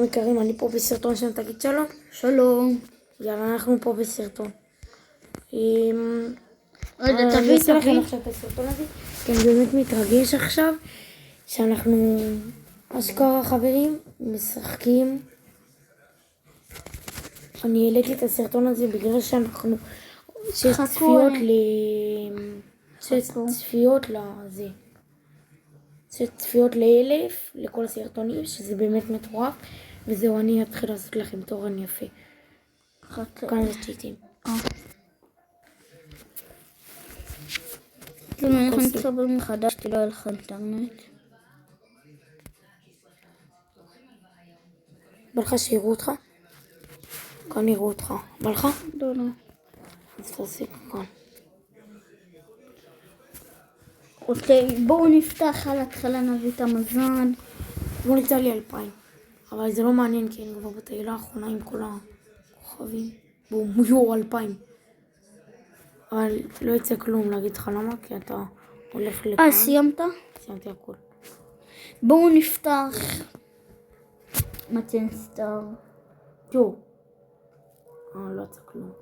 יקרים, אני פה בסרטון שם, תגיד שלום. שלום. יאללה, אנחנו פה בסרטון. רגע, אני אעשה לכם תביא. עכשיו את הסרטון הזה, כי אני באמת מתרגש עכשיו, שאנחנו אשכרה חברים, משחקים. אני העליתי את הסרטון הזה בגלל שאנחנו, שיש צפיות לזה. יש צפיות ל1,000 לכל הסרטונים, שזה באמת מטורף. וזהו, אני אתחיל לעשות לכם תורן יפה. כאן זה צ'יטים. כאילו אנחנו נתחבר מחדש, כי לא היה לך אינטרנט. בא לך שיראו אותך? כאן יראו אותך. בא לך? לא. אז תעשה כאן. אוקיי, בואו נפתח על התחלה, נביא את המזון. בואו נצא לי 2,000. אבל זה לא מעניין, כי אני כבר בתהילה האחרונה עם כל הכוכבים. בואו, יו, 2,000. אבל לא יצא כלום להגיד לך למה, כי אתה הולך לכאן. סיימת? סיימתי הכל. בואו נפתח. מתן סטאר. יו. לא יצא כלום.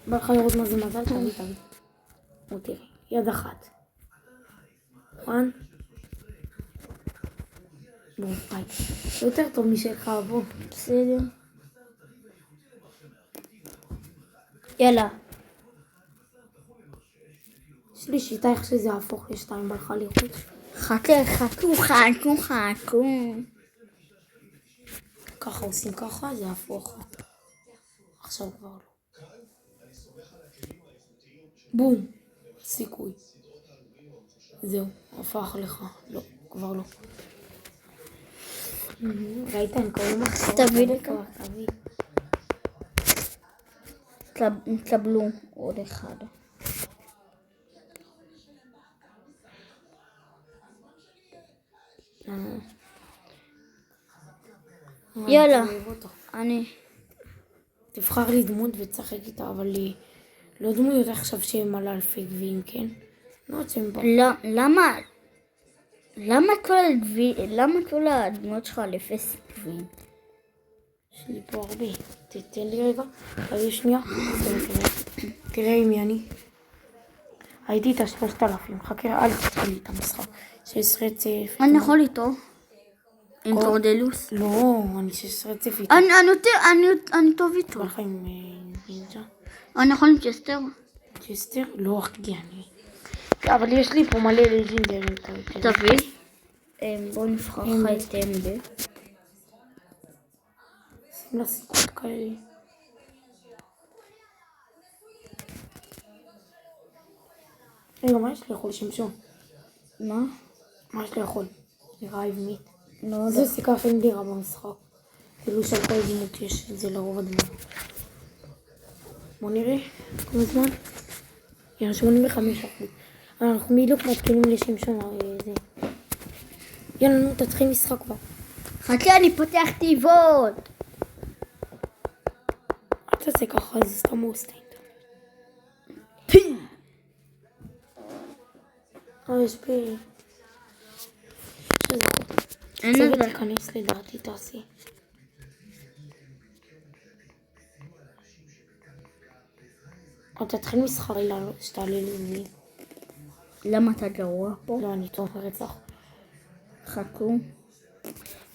בא לך לראות מה זה מזל? תביא. תראה, יד אחת. נכון? בואו, ביי. יותר טוב משלך, בואו. בסדר. יאללה. יש לי שיטה איך שזה יהפוך ל2, בא לך לראות. חכו. ככה עושים ככה, זה יהפוך. עכשיו כבר לא. בום. סיכוי. זהו, הפך לך. לא, כבר לא. ראית, אני קוראים לך. תביא לכאן. תקבלו עוד אחד. יאללה. אני. תבחר לי דמות ותשחק איתה, אבל לא דמויות עכשיו שהם על אלפי גביעים, כן? לא רוצים פה. למה כל הדמות שלך על 0 גביעים? יש לי פה הרבה. תתן לי רגע. תביא שנייה. תראה עם מי אני. הייתי את 3,000. חכה, אל תתחיל את המשחק. 16 רצף. אני יכול איתו. עם קורדלוס? לא, אני 16 רצף איתו. אני טוב איתו. הולך עם נינג'ה. אני יכול עם צ'סטר? צ'סטר? לא, אחי, אני. אבל יש לי פה מלא לג'ינדרים. תביא. בואו נבחר לך את אמבה. שים לה סיכות כאלה. רגע, מה יש לאכול שמשון? מה? מה יש לאכול? נראה אבנית. לא. זה סיכה הכי נדירה במשחק. כאילו של כל דמות יש את זה לרוב הדמות. בוא נראה כמה זמן. יאללה, 85%. אנחנו בדיוק מתקינים לשמשון. יאללה, נו, תתחיל משחק כבר. חכה, אני פותח תיבות. אל תעשה ככה, זה סתם מוסטיין. יש בי... אין צוות לזה. תיכנס לדעתי, תעשי. או תתחיל מסחרי שתעלה לי. למה אתה גרוע פה? לא, אני טוב רצח. חכו.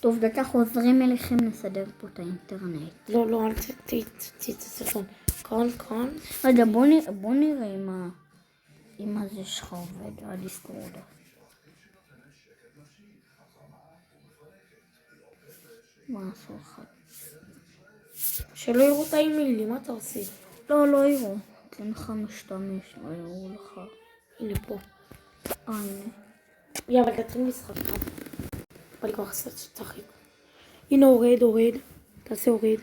טוב, דקה חוזרים אליכם לסדר פה את האינטרנט. לא, אל תצאי את הסרטון. כאן. רגע, בוא נראה אם זה שלך עובד, הדיסקורד. מה עשו לך? שלא יראו את האימיילים, מה אתה עושה? לא יראו. תן לך משתמש, לא יראו לך. הנה פה. הנה. אבל תתחיל משחק. בא לי כבר חסרת שתשחק. הנה הורד. תעשה הורד.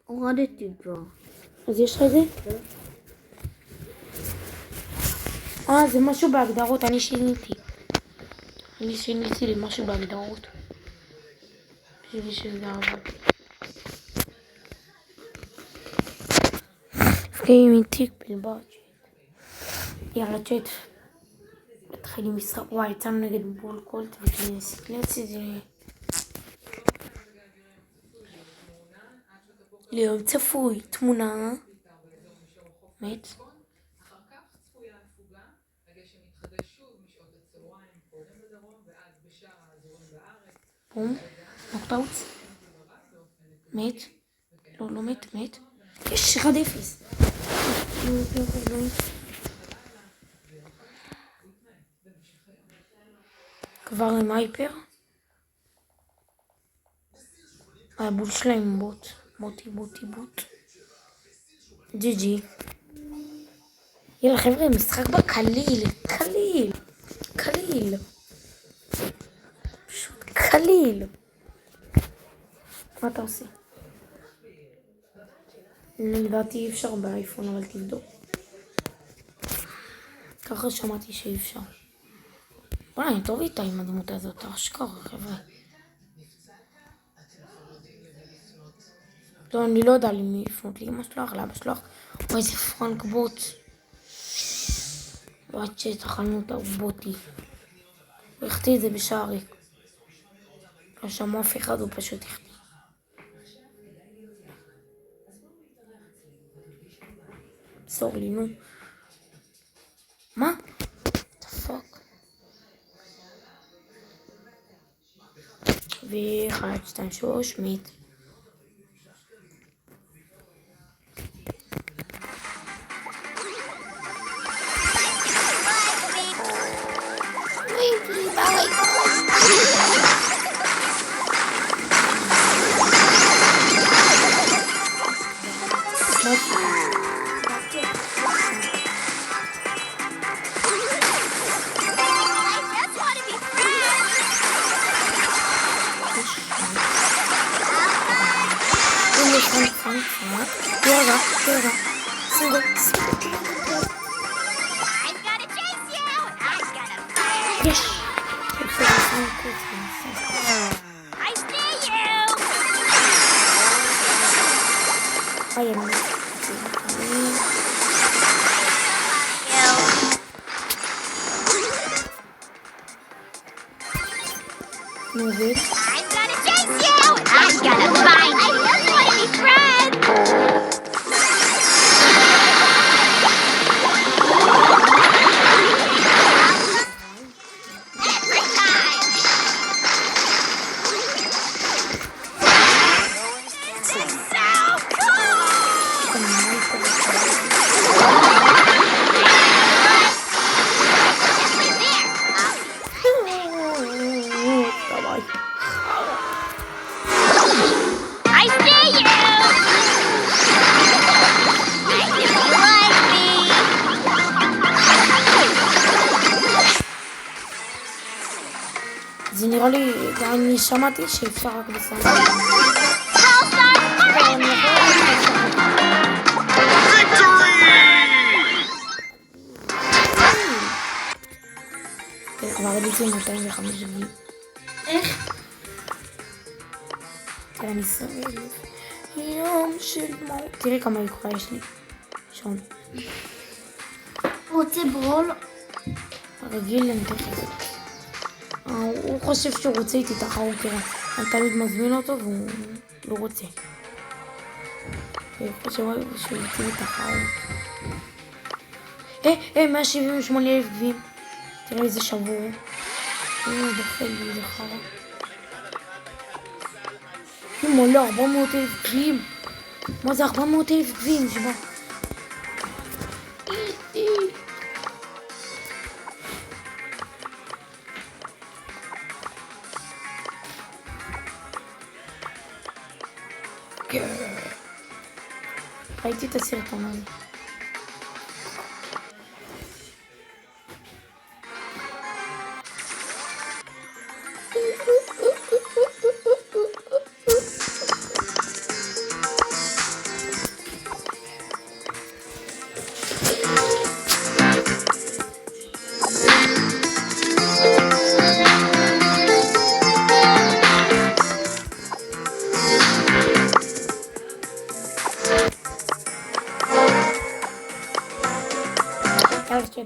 הורדתי כבר. אז יש לך את זה? זה משהו בהגדרות, אני שיניתי לי משהו בהגדרות. בשביל שזה עבד. פגעים עם תיק בלבד. יאללה צ'אט. התחיל עם משחק, וואי, יצאנו נגד בולקולט וקלנסי זה... ליום צפוי, תמונה. מת. בום, נוקטאוט. מת. לא מת, מת. יש 1-0. כבר עם הייפר. הבול שלהם בוט. בוט. ג'י. יאללה חבר'ה, משחק בקליל. פשוט קליל. מה אתה עושה? לדעתי אי אפשר באייפון, אבל תבדוק. ככה שמעתי שאי אפשר. וואי, אני טוב איתה עם הדמות הזאת, אשכרה, חבר'ה. לא, אני לא יודע למי לפנות לי, אמא שלך, לאבא שלך. וואי, איזה פרנק בוט. וואי, שתחלנו אותה, הוא בוטי. הוא החטיא את זה בשערי. לא שמע אף אחד, הוא פשוט החטיא. סורי, נו. מה? The fuck? ו1, 2, 3, מת. תירגע. סינגל. יש. Movie. I'm gonna chase you! I'm gonna find you! I just wanna be friends! Every time! This is so זה נראה לי, אני שמעתי שאפשר רק בסדר. כבר עליתי 205 גיל. איך? אני סבל. יום של מה... תראי כמה יקרה יש לי. שון. רוצה ברול? הרגיל אני תכף. הוא חושב שהוא רוצה איתי תחרות, תראה. אני תמיד מזמין אותו והוא לא רוצה. הוא חושב שהוא רוצה לי תחרות. 178,000 גביעים. תראה איזה שבור. דוחה לי, איזה חרא. מולה, 400,000 גביעים. מה זה 400,000 גביעים? שבא. ראיתי את הסרטון הזה.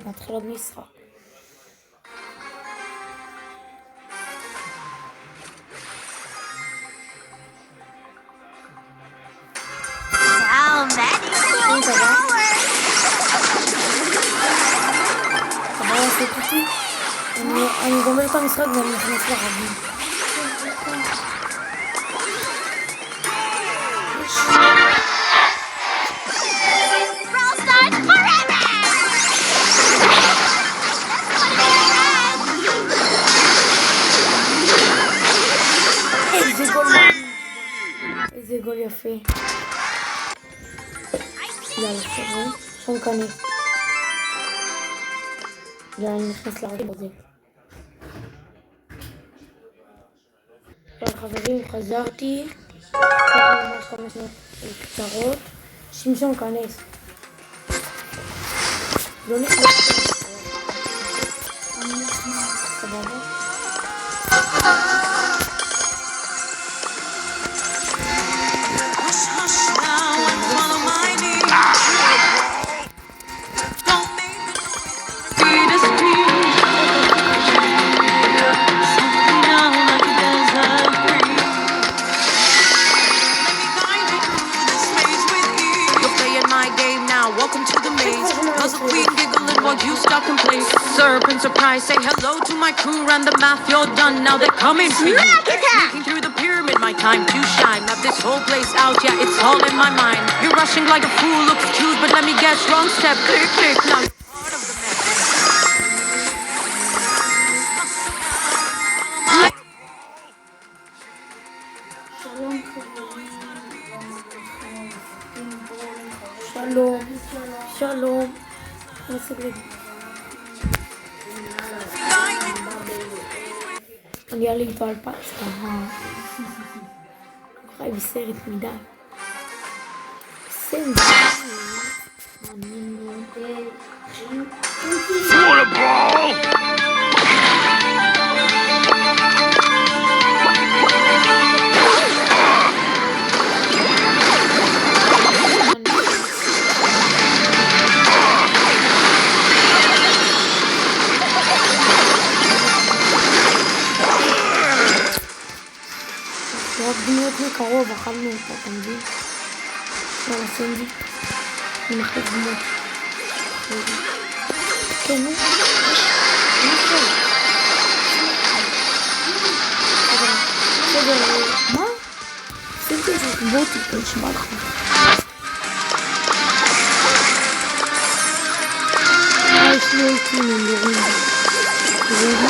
נתחיל עוד משחק. להפסיק אותי. אני גומר את המשחק ואני נכנס לרבים. Brawl Stars forever! איזה גול יפה. יאללה, חבר'ה, שם כנס. יאללה, אני נכנס לרבים הזה. חברים, חזרתי. ממש 5 שניות קצרות. שמשון כנס. לא נכנס. סבבה. Welcome to the maze. Puzzle queen giggling while you stop and play. Serpent surprise, say hello to my crew. Ran the math, you're done. Now they're coming for you. Sneaking through the pyramid, my time to shine. Map this whole place out, yeah, it's all in my mind. You're rushing like a fool, looks cute, but let me guess, wrong step, click, click. Now you're part of the mess. שלום, שלום. אני אעלה איתו על פסטה. חי בסרט מדי. בסרט. Wanna brawl? רק דמיות מקרוב, אכלנו אותה, אתה מבין? יאללה, סנדי. אני מחליט דמות. כן, נו. מה? סנדי זה בוטי, נשמע לך. יש לי אולטים, הם יורים. יורים?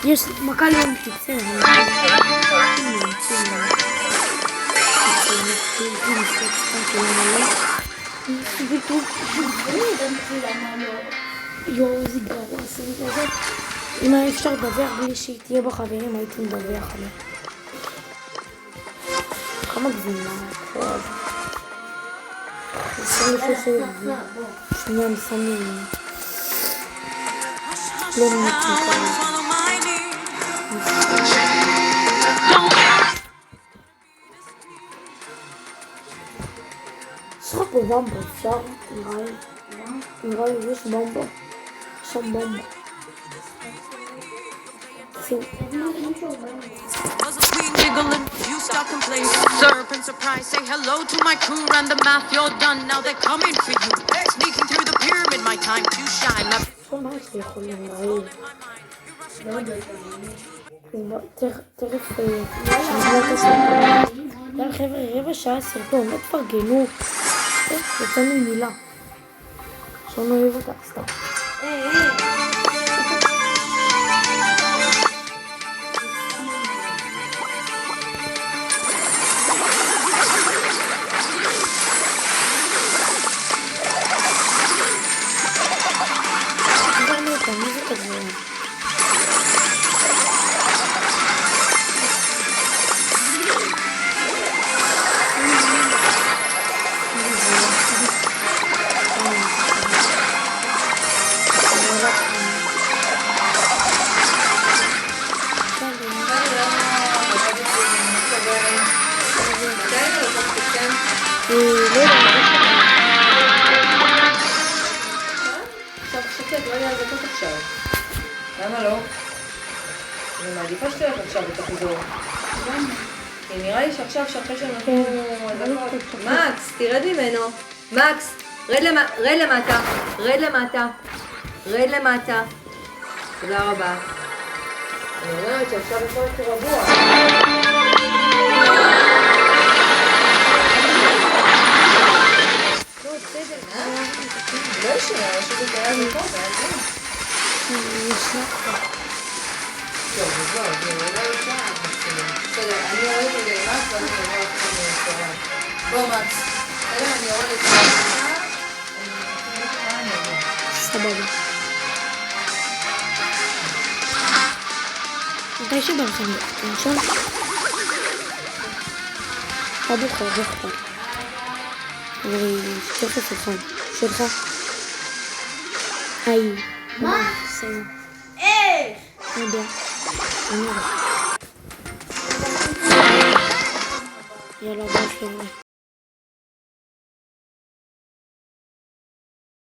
יש מכה ליום קיצר. יואו, איזה גרוע, אם היה אפשר לדווח בלי שהיא תהיה בחברים, הייתי מדווח עליה. כמה גבינה, עוד. 26 גבינה. שנייה, אני שמים. לא נמצא. יש לך פה במבה, אפשר? נראה לי יש במבה. שם במבה. Puzzle queen giggling, you stop and play. Serpent surprise, say hello to my crew. Ran the math, you're done. Now they're coming for you. Sneaking through the pyramid, my time to shine. מה יש לי יכולים להעיר? תכף יאללה חבר'ה, רבע שעה סרטון, לא תפרגנו. יצאנו מילה שאני אוהב אותה, סתם. המוזיקה גבוהה. למה לא? אני מעדיפה שתלך עכשיו ותחזור. כי נראה לי שעכשיו שאחרי שנתנו... מקס, תרד ממנו. מקס, רד למטה. רד למטה. רד למטה. תודה רבה. אני אומרת שעכשיו יכול להיות רגוע. לא ישנה, יש את זה היה מפה, זה היה זה. טוב, אז בואו, זה לא ישנה. בסדר, אני יורדת את זה למקס ואני אעבור אתכם לרסטורן. בואו מקס, בסדר, אני יורדת את זה. סבבה. מתי שבא לכם לנשון? אבוך, אבוך. אבל תכף אחד. שלך? היי. מה? בסדר. איך? לא יודע. אני יודע. יאללה, ביי חבר'ה.